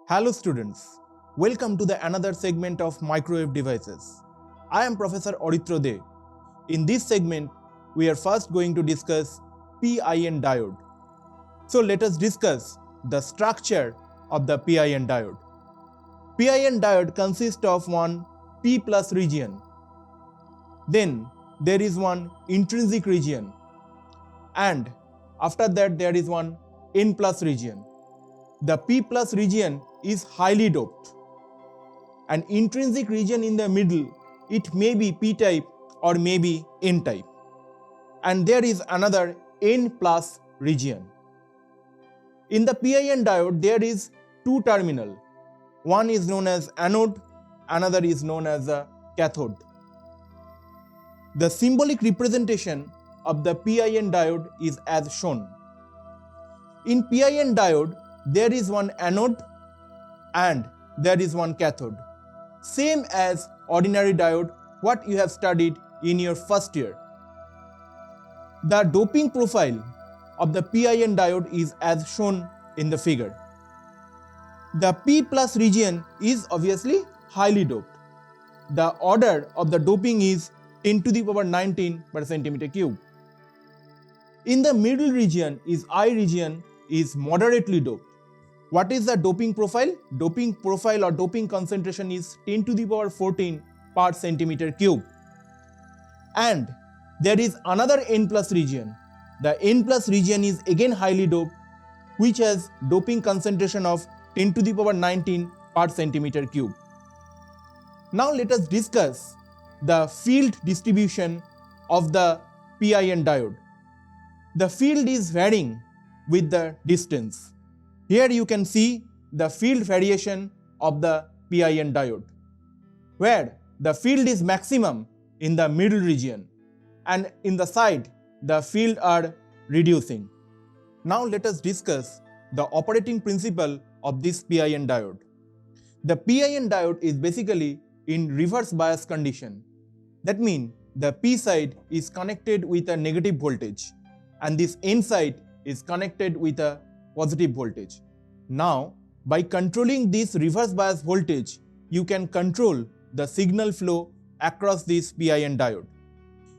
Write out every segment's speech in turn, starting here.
Hello students, welcome to the another segment of microwave devices. I am Professor Auritra De. In this segment, we are first going to discuss PIN diode. So let us discuss the structure of the PIN diode. PIN diode consists of one P plus region. Then there is one intrinsic region, and after that there is one N plus region. The P plus region is highly doped. An intrinsic region in the middle, it may be P type or maybe N type. And there is another N plus region. In the PIN diode, there is two terminal. One is known as anode, another is known as a cathode. The symbolic representation of the PIN diode is as shown. In PIN diode, there is one anode and there is one cathode. Same as ordinary diode, what you have studied in your first year. The doping profile of the PIN diode is as shown in the figure. The P plus region is obviously highly doped. The order of the doping is 10 to the power 19 per centimeter cube. In the middle region is I region is moderately doped. What is the doping profile? Doping profile or doping concentration is 10 to the power 14 per centimeter cube. And there is another N plus region. The N plus region is again highly doped, which has doping concentration of 10 to the power 19 per centimeter cube. Now let us discuss the field distribution of the PIN diode. The field is varying with the distance. Here you can see the field variation of the PIN diode, where the field is maximum in the middle region and in the side the field are reducing. Now let us discuss the operating principle of this PIN diode. The PIN diode is basically in reverse bias condition. That means the P side is connected with a negative voltage and this N side is connected with a positive voltage. Now, by controlling this reverse bias voltage, you can control the signal flow across this PIN diode.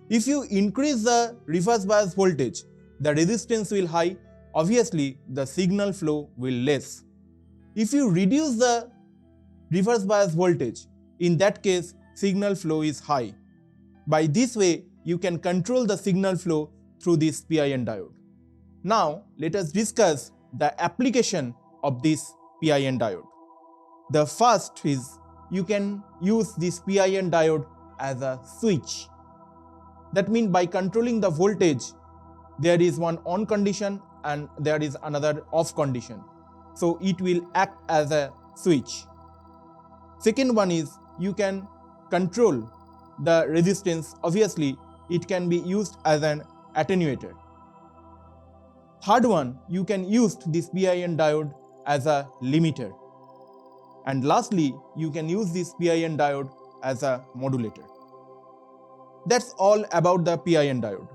If you increase the reverse bias voltage, the resistance will high, obviously the signal flow will less. If you reduce the reverse bias voltage, in that case signal flow is high. By this way, you can control the signal flow through this PIN diode. Now, let us discuss the application of this PIN diode. The first is you can use this PIN diode as a switch. That means by controlling the voltage, there is one on condition and there is another off condition. So it will act as a switch. Second one is you can control the resistance. Obviously, it can be used as an attenuator. Third one, you can use this PIN diode as a limiter. And lastly, you can use this PIN diode as a modulator. That's all about the PIN diode.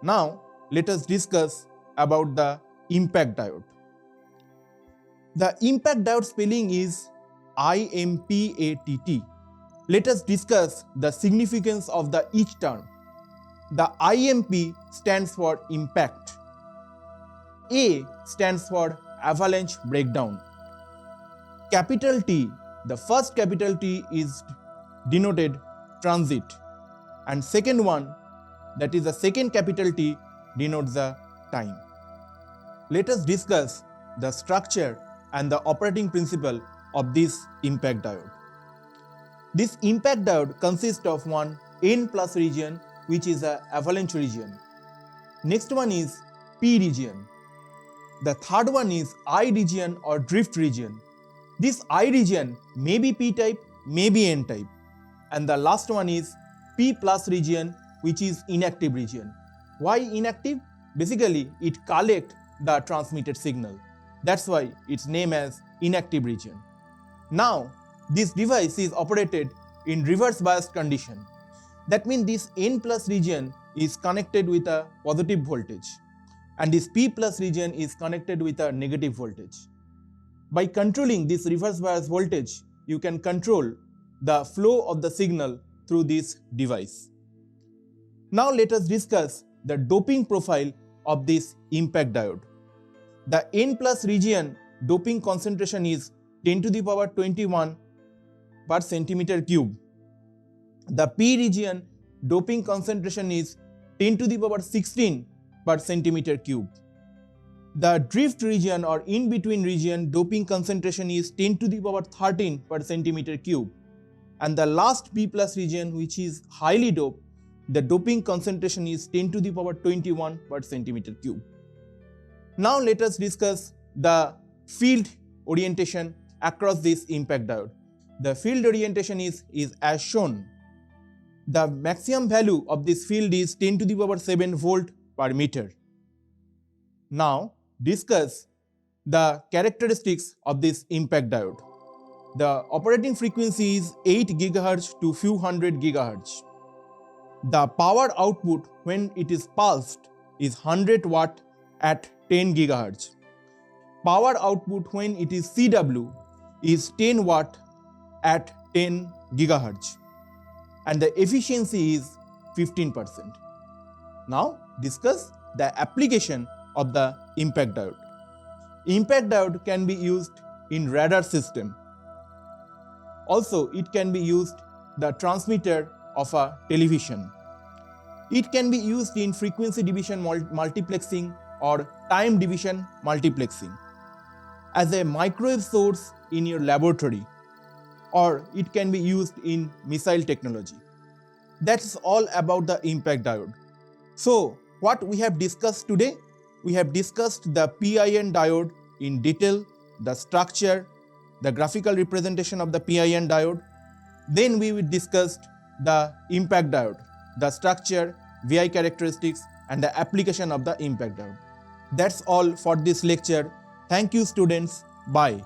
Now, let us discuss about the impact diode. The impact diode spelling is IMPATT. Let us discuss the significance of the each term. The IMP stands for impact. A stands for avalanche breakdown. Capital T, the first capital T is denoted transit, and second one, that is the second capital T, denotes the time. Let us discuss the structure and the operating principle of this impact diode. This impact diode consists of one N plus region, which is an avalanche region. Next one is P region. The third one is I region or drift region. This I region may be P type, may be N type. And the last one is P plus region, which is inactive region. Why inactive? Basically, it collects the transmitted signal. That's why it's named as inactive region. Now, this device is operated in reverse biased condition. That means this N plus region is connected with a positive voltage and this P plus region is connected with a negative voltage. By controlling this reverse bias voltage, you can control the flow of the signal through this device. Now let us discuss the doping profile of this impact diode. The N+ region doping concentration is 10 to the power 21 per centimeter cube. The P region doping concentration is 10 to the power 16 per centimeter cube. The drift region or in-between region doping concentration is 10 to the power 13 per centimeter cube. And the last P+ region, which is highly doped, the doping concentration is 10 to the power 21 per centimeter cube. Now let us discuss the field orientation across this impact diode. The field orientation is as shown. The maximum value of this field is 10 to the power 7 volt per meter. Now discuss the characteristics of this impact diode. The operating frequency is 8 GHz to few hundred GHz. The power output when it is pulsed is 100 watt at 10 GHz. Power output when it is CW is 10 watt at 10 GHz. And the efficiency is 15%. Now discuss the application of the impact diode. Impact diode can be used in radar system. Also, it can be used the transmitter of a television. It can be used in frequency division multiplexing or time division multiplexing, as a microwave source in your laboratory, or it can be used in missile technology. That's all about the impact diode. So, what we have discussed today? We have discussed the PIN diode in detail, the structure, the graphical representation of the PIN diode. Then we discussed the impact diode, the structure, VI characteristics, and the application of the impact diode. That's all for this lecture. Thank you, students. Bye.